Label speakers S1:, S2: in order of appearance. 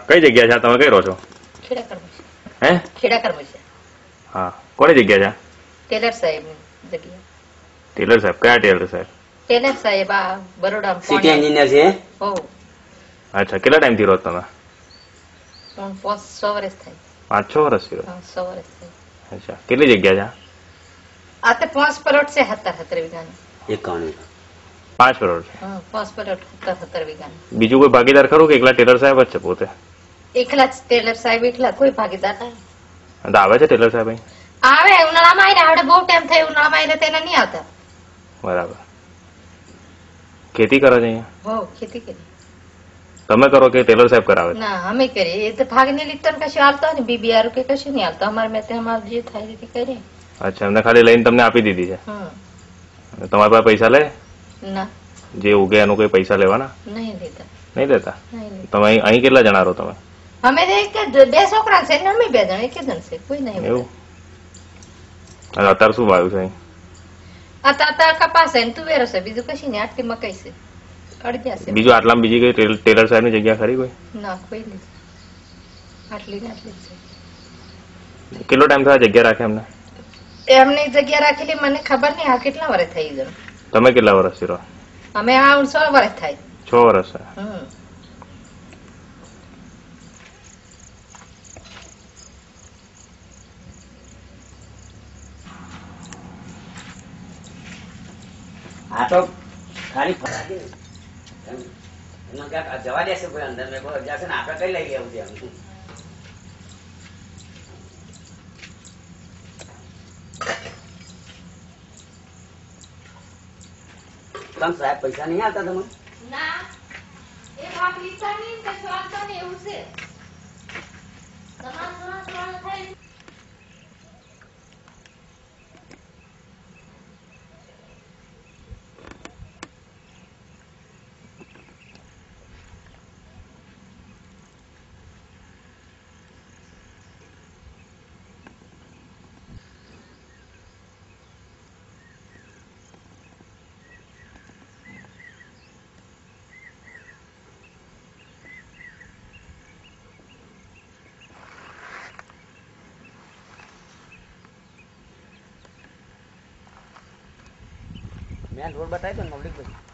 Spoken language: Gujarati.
S1: કઈ જગ્યા છે તમે કઈ રહો છો?
S2: ખેડા કર્મોશી.
S1: હે?
S2: ખેડા કર્મોશી.
S1: હા, કોની જગ્યા છે?
S2: ટેલર સાહેબ જગ્યા.
S1: ટેલર સાહેબ? કયા ટેલર સાહેબ?
S2: ટેલર સાહેબ આ બરોડા
S3: સિટી એન્જિનિયર છે.
S2: હો.
S1: અચ્છા, કેટલા ટાઈમ થી રહો તમે?
S2: 6 વર્ષ થાય.
S1: 5-6 વર્ષથી રહો?
S2: 6 વર્ષ થાય.
S1: અચ્છા, કેટલી જગ્યા છે?
S2: આ તો 5 પ્લોટ છે 17 વીઘાની.
S3: 51.
S1: 5 કરોડ છે.
S2: 5 પ્લોટ 17 વીઘાની.
S1: બીજું કોઈ ભાગીદાર ખરું કે એકલા ટેલર સાહેબ જ છે પોતે?
S2: એકલા જ ટેલર સાહેબ, એકલા, કોઈ ભાગીદાર નહીં.
S1: આવે છે ટેલર સાહેબ અહીં?
S2: આવે, ઉનાળામાં આવીને આપણે બહુ ટાઈમ થયો, ઉનાળામાં આવીને તેને નહીં આવતા.
S1: બરાબર. ખેતી કરો છો અહીંયા?
S2: હો, ખેતી કરી.
S1: તમે કરો કે ટેલર સાહેબ કરાવે?
S2: ના, અમે કરીએ. એ તો ભાગની લીધો કશું હાલતો ને, BBR કે કશું નહીં હાલતો. અમારે મેં અમારે જે થાય રીતે કરીએ.
S1: અચ્છા, એમને ખાલી લઈને તમને આપી દીધી છે? તમારી પાસે પૈસા લે?
S2: ના.
S1: જે ઉગે એનું કોઈ પૈસા લેવાના?
S2: નહીં લેતા.
S1: નહીં લેતા? તમે અહીં કેટલા જણા રહો તમે?
S2: અમે 2 છોકરા છે ને અમે 2 જણ, એક જણ છે, કોઈ નહીં.
S1: એવું? અને અત્યારે શું વાવ્યું છે અહીં?
S2: અત્યારે કપાસ છે ને તુવેરો છે, બીજું કશું નહીં. આટલી મકાઈ છે, અડધ્યા છે.
S1: બીજું આટલામાં બીજી કઈ ટેલર સાહેબ ની જગ્યા ખરી કોઈ?
S2: ના, કોઈ નહીં. આટલી ને આટલી જ છે.
S1: કેટલો ટાઈમ થયો જગ્યા રાખે એમને?
S2: એમની જગ્યા રાખેલી મને ખબર નહીં. આ કેટલા વર્ષ થઈ ગયું?
S1: તમે કેટલા વર્ષથી રહો?
S2: અમે આ 6 વર્ષ થાય.
S1: 6 વર્ષ.
S3: આ તો ખાલી જવા દેશે કોઈ અંદર જશે ને આપડે કઈ લઈ લેવું છે. તમે સાહેબ પૈસા નહીં આવતા તમે?
S2: ના, એ ભાગ લીધા નહીં કે ચાલતા નહીં એવું છે. તમારા થાય.
S3: મેં રોડ બતાવી દો ને મૌલિક ભાઈ.